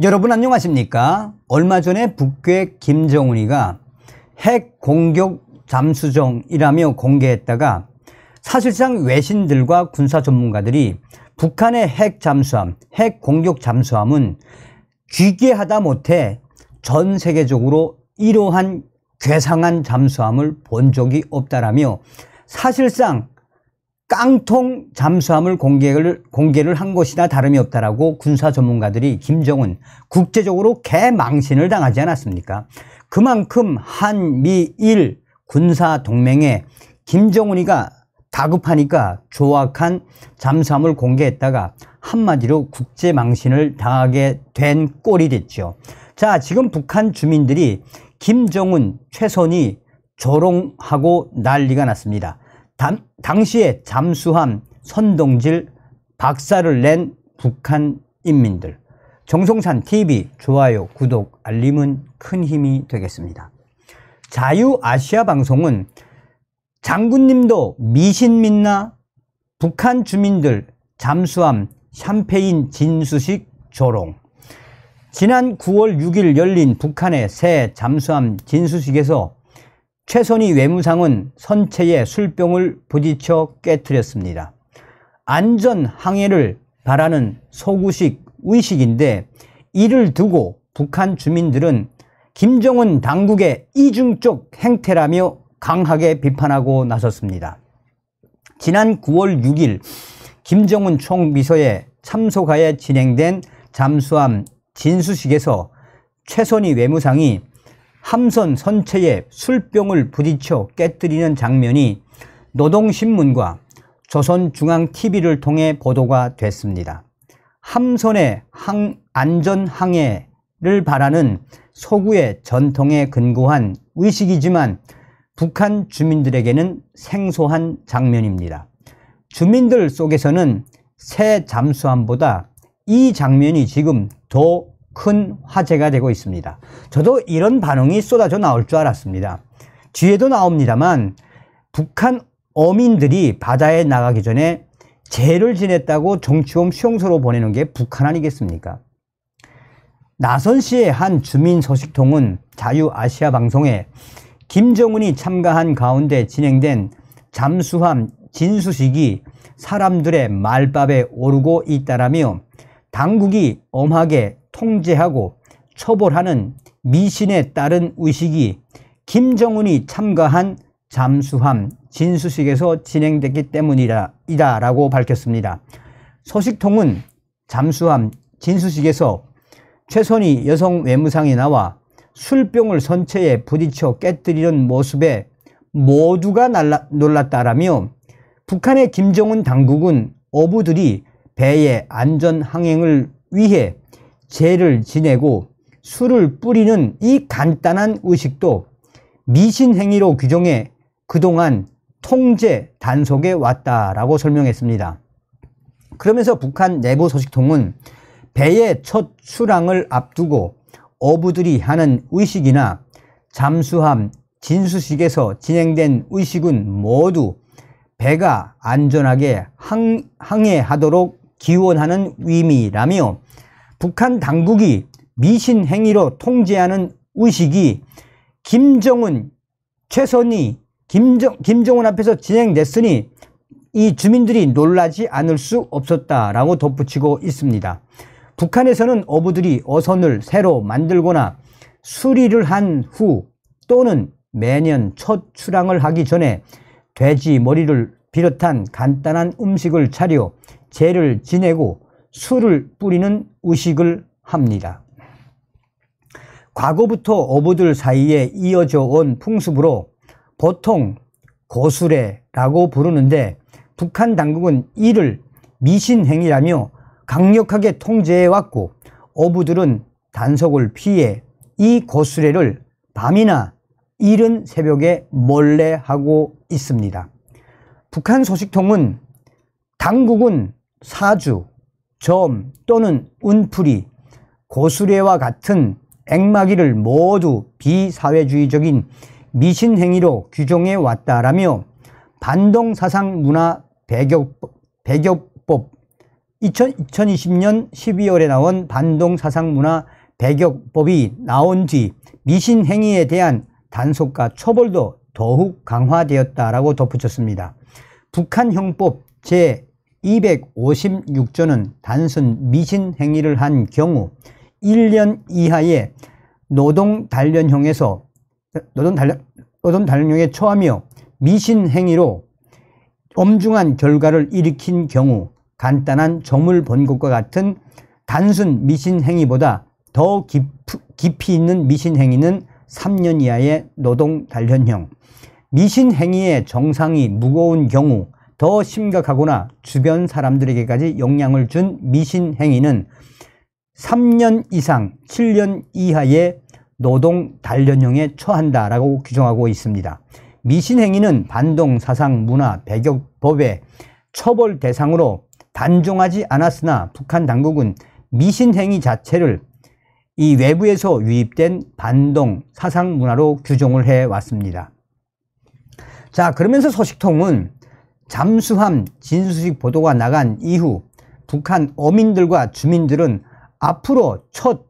여러분 안녕하십니까? 얼마 전에 북괴 김정은이가 핵 공격 잠수정이라며 공개했다가 사실상 외신들과 군사 전문가들이 북한의 핵 잠수함, 핵 공격 잠수함은 기괴하다 못해 전 세계적으로 이러한 괴상한 잠수함을 본 적이 없다라며 사실상 깡통 잠수함을 공개를 한 것이나 다름이 없다라고 군사 전문가들이 김정은 국제적으로 개망신을 당하지 않았습니까? 그만큼 한미일 군사 동맹에 김정은이가 다급하니까 조악한 잠수함을 공개했다가 한마디로 국제망신을 당하게 된 꼴이 됐죠. 자, 지금 북한 주민들이 김정은, 최선희 조롱하고 난리가 났습니다. 당시에 잠수함 선동질 박살을 낸 북한 인민들. 정성산 TV 좋아요, 구독, 알림은 큰 힘이 되겠습니다. 자유아시아 방송은 장군님도 미신 믿나? 북한 주민들 잠수함 샴페인 진수식 조롱. 지난 9월 6일 열린 북한의 새 잠수함 진수식에서 최선희 외무상은 선체에 술병을 부딪혀 깨뜨렸습니다. 안전 항해를 바라는 소구식 의식인데 이를 두고 북한 주민들은 김정은 당국의 이중적 행태라며 강하게 비판하고 나섰습니다. 지난 9월 6일 김정은 총비서에 참석하에 진행된 잠수함 진수식에서 최선희 외무상이 함선 선체에 술병을 부딪혀 깨뜨리는 장면이 노동신문과 조선중앙TV를 통해 보도가 됐습니다. 함선의 안전항해를 바라는 소구의 전통에 근거한 의식이지만 북한 주민들에게는 생소한 장면입니다. 주민들 속에서는 새 잠수함보다 이 장면이 지금 더 큰 화제가 되고 있습니다. 저도 이런 반응이 쏟아져 나올 줄 알았습니다. 뒤에도 나옵니다만 북한 어민들이 바다에 나가기 전에 제를 지냈다고 정치범 수용소로 보내는 게 북한 아니겠습니까? 나선시의 한 주민 소식통은 자유아시아 방송에 김정은이 참가한 가운데 진행된 잠수함 진수식이 사람들의 말밥에 오르고 있다라며 당국이 엄하게 통제하고 처벌하는 미신에 따른 의식이 김정은이 참가한 잠수함 진수식에서 진행됐기 때문이다라고 밝혔습니다. 소식통은 잠수함 진수식에서 최선희 여성 외무상이 나와 술병을 선체에 부딪혀 깨뜨리는 모습에 모두가 놀랐다라며 북한의 김정은 당국은 어부들이 배의 안전 항행을 위해 제를 지내고 술을 뿌리는 이 간단한 의식도 미신행위로 규정해 그동안 통제 단속에 왔다라고 설명했습니다. 그러면서 북한 내부 소식통은 배의 첫 출항을 앞두고 어부들이 하는 의식이나 잠수함 진수식에서 진행된 의식은 모두 배가 안전하게 항해하도록 기원하는 의미라며 북한 당국이 미신 행위로 통제하는 의식이 김정은, 최선희, 김정은 앞에서 진행됐으니 이 주민들이 놀라지 않을 수 없었다라고 덧붙이고 있습니다. 북한에서는 어부들이 어선을 새로 만들거나 수리를 한 후 또는 매년 첫 출항을 하기 전에 돼지 머리를 비롯한 간단한 음식을 차려 제를 지내고 술을 뿌리는 의식을 합니다. 과거부터 어부들 사이에 이어져 온 풍습으로 보통 고수레라고 부르는데 북한 당국은 이를 미신행위라며 강력하게 통제해왔고 어부들은 단속을 피해 이 고수레를 밤이나 이른 새벽에 몰래 하고 있습니다. 북한 소식통은 당국은 사주, 점 또는 운풀이, 고수레와 같은 액마기를 모두 비사회주의적인 미신행위로 규정해 왔다라며 반동사상 문화 배격법 2020년 12월에 나온 반동 사상문화 배격법이 나온 뒤 미신행위에 대한 단속과 처벌도 더욱 강화되었다라고 덧붙였습니다. 북한 형법 제256조는 단순 미신행위를 한 경우 1년 이하의 노동단련형에 처하며 미신행위로 엄중한 결과를 일으킨 경우 간단한 점을 본 것과 같은 단순 미신행위보다 더 깊이 있는 미신행위는 3년 이하의 노동단련형, 미신행위의 정상이 무거운 경우 더 심각하거나 주변 사람들에게까지 영향을 준 미신행위는 3년 이상 7년 이하의 노동단련형에 처한다라고 규정하고 있습니다. 미신행위는 반동 사상 문화 배격법의 처벌 대상으로 단정하지 않았으나 북한 당국은 미신행위 자체를 이 외부에서 유입된 반동 사상 문화로 규정을 해왔습니다. 자, 그러면서 소식통은 잠수함 진수식 보도가 나간 이후 북한 어민들과 주민들은 앞으로 첫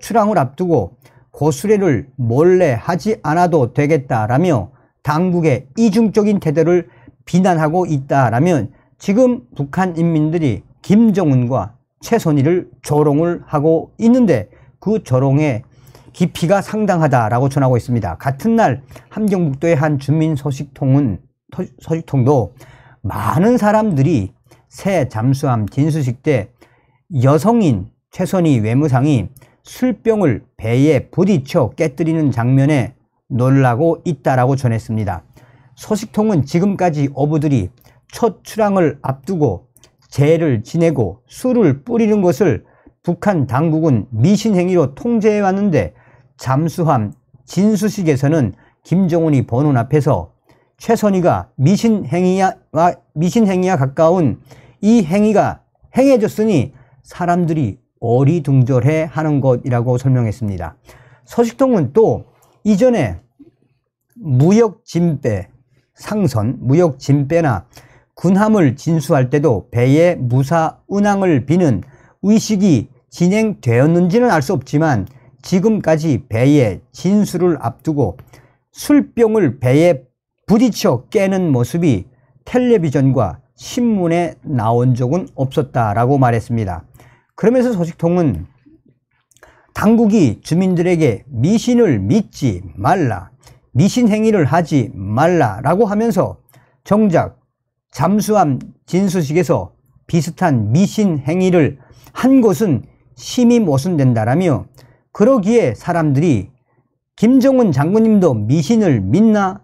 출항을 앞두고 고수례를 몰래 하지 않아도 되겠다라며 당국의 이중적인 태도를 비난하고 있다라면 지금 북한 인민들이 김정은과 최선희를 조롱을 하고 있는데 그 조롱의 깊이가 상당하다라고 전하고 있습니다. 같은 날 함경북도의 한 주민 소식통도 많은 사람들이 새 잠수함 진수식 때 여성인 최선희 외무상이 술병을 배에 부딪혀 깨뜨리는 장면에 놀라고 있다라고 전했습니다. 소식통은 지금까지 어부들이 첫 출항을 앞두고 제를 지내고 술을 뿌리는 것을 북한 당국은 미신행위로 통제해 왔는데 잠수함 진수식에서는 김정은이 보는 앞에서 최선희가 미신행위와 가까운 이 행위가 행해졌으니 사람들이 어리둥절해 하는 것이라고 설명했습니다. 소식통은 또 이전에 무역진배, 상선, 무역진배나 군함을 진수할 때도 배에 무사 운항을 비는 의식이 진행되었는지는 알 수 없지만 지금까지 배의 진수를 앞두고 술병을 배에 부딪혀 깨는 모습이 텔레비전과 신문에 나온 적은 없었다라고 말했습니다. 그러면서 소식통은 당국이 주민들에게 미신을 믿지 말라, 미신행위를 하지 말라라고 하면서 정작 잠수함 진수식에서 비슷한 미신행위를 한 것은 심히 모순된다라며 그러기에 사람들이 김정은 장군님도 미신을 믿나?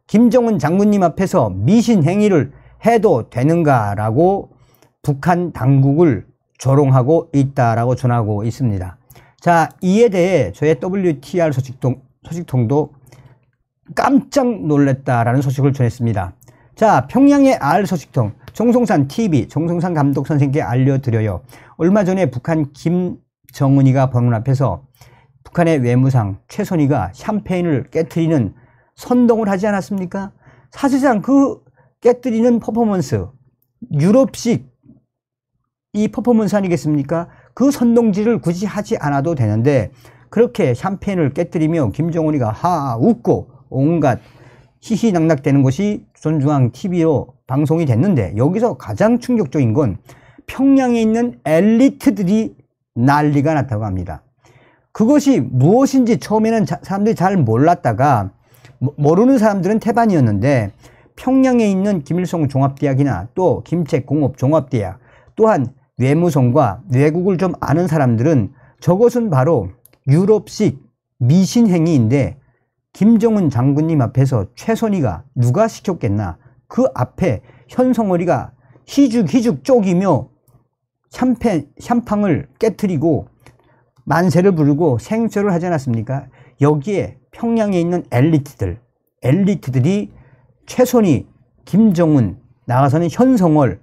김정은 장군님 앞에서 미신행위를 해도 되는가라고 북한 당국을 조롱하고 있다라고 전하고 있습니다. 자, 이에 대해 저의 WTR 소식통도 깜짝 놀랐다라는 소식을 전했습니다. 자, 평양의 R 소식통 정송산 TV 정송산 감독 선생님께 알려드려요. 얼마 전에 북한 김정은이가 보는 앞에서 북한의 외무상 최선희가 샴페인을 깨트리는 선동을 하지 않았습니까? 사실상 그 깨트리는 퍼포먼스, 유럽식 이 퍼포먼스 아니겠습니까? 그 선동질을 굳이 하지 않아도 되는데 그렇게 샴페인을 깨트리며 김정은이가 하 웃고 온갖 희희낙낙대는 것이 조선중앙 TV로 방송이 됐는데 여기서 가장 충격적인 건 평양에 있는 엘리트들이 난리가 났다고 합니다. 그것이 무엇인지 처음에는 사람들이 잘 몰랐다가 모르는 사람들은 태반이었는데 평양에 있는 김일성 종합대학이나 또 김책공업 종합대학 또한 외무성과 외국을 좀 아는 사람들은 저것은 바로 유럽식 미신행위인데 김정은 장군님 앞에서 최선희가 누가 시켰겠나 그 앞에 현성월이가 희죽희죽 쪼기며 샴팡을 깨트리고 만세를 부르고 생쇼를 하지 않았습니까? 여기에 평양에 있는 엘리트들이 최선희, 김정은, 나가서는 현성월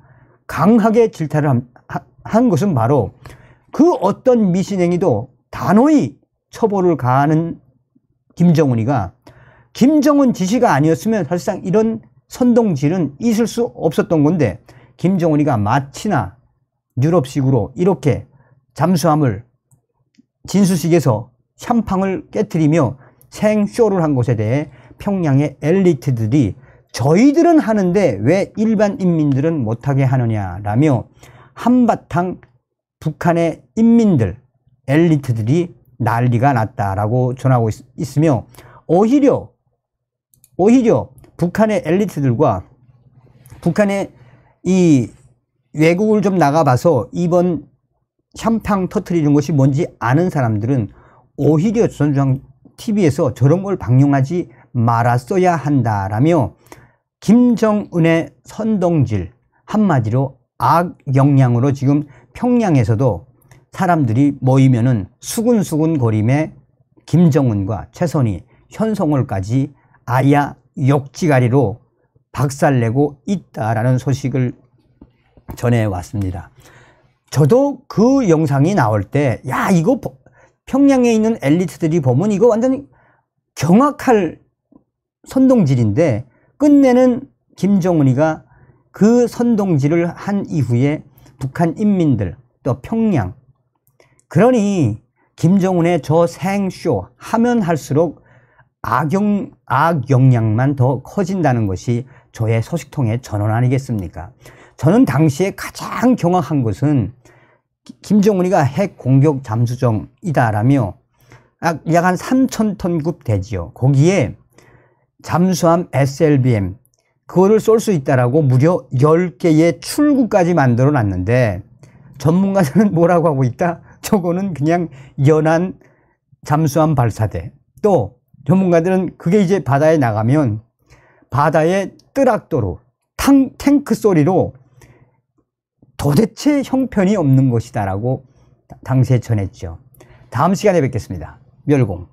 강하게 질타를 한 것은 바로 그 어떤 미신행위도 단호히 처벌을 가하는 김정은이가 김정은 지시가 아니었으면 사실상 이런 선동질은 있을 수 없었던 건데 김정은이가 마치나 유럽식으로 이렇게 잠수함을 진수식에서 샴팡을 깨트리며 생쇼를 한 것에 대해 평양의 엘리트들이 저희들은 하는데 왜 일반 인민들은 못하게 하느냐라며 한바탕 북한의 인민들, 엘리트들이 난리가 났다라고 전하고 있으며 오히려 북한의 엘리트들과 북한의 이 외국을 좀 나가봐서 이번 샴팡 터트리는 것이 뭔지 아는 사람들은 오히려 조선중앙 TV에서 저런 걸 방영하지 말았어야 한다라며 김정은의 선동질, 한마디로 악영향으로 지금 평양에서도 사람들이 모이면은 수군수군 거림에 김정은과 최선희, 현송월까지 아야 욕지가리로 박살내고 있다라는 소식을 전해왔습니다. 저도 그 영상이 나올 때, 야, 이거 평양에 있는 엘리트들이 보면 이거 완전히 경악할 선동질인데, 끝내는 김정은이가 그 선동질을 한 이후에 북한 인민들, 또 평양, 그러니 김정은의 저 생쇼 하면 할수록 악영향만 더 커진다는 것이 저의 소식통의 전언 아니겠습니까? 저는 당시에 가장 경악한 것은 김정은이가 핵 공격 잠수정이다라며 약 한 3,000톤급 되지요. 거기에 잠수함 SLBM 그거를 쏠 수 있다라고 무려 10개의 출구까지 만들어 놨는데 전문가들은 뭐라고 하고 있다? 저거는 그냥 연안 잠수함 발사대. 또 전문가들은 그게 이제 바다에 나가면 바다의 뜨락도로 탱크 소리로 도대체 형편이 없는 것이다라고 당시에 전했죠. 다음 시간에 뵙겠습니다. 멸공.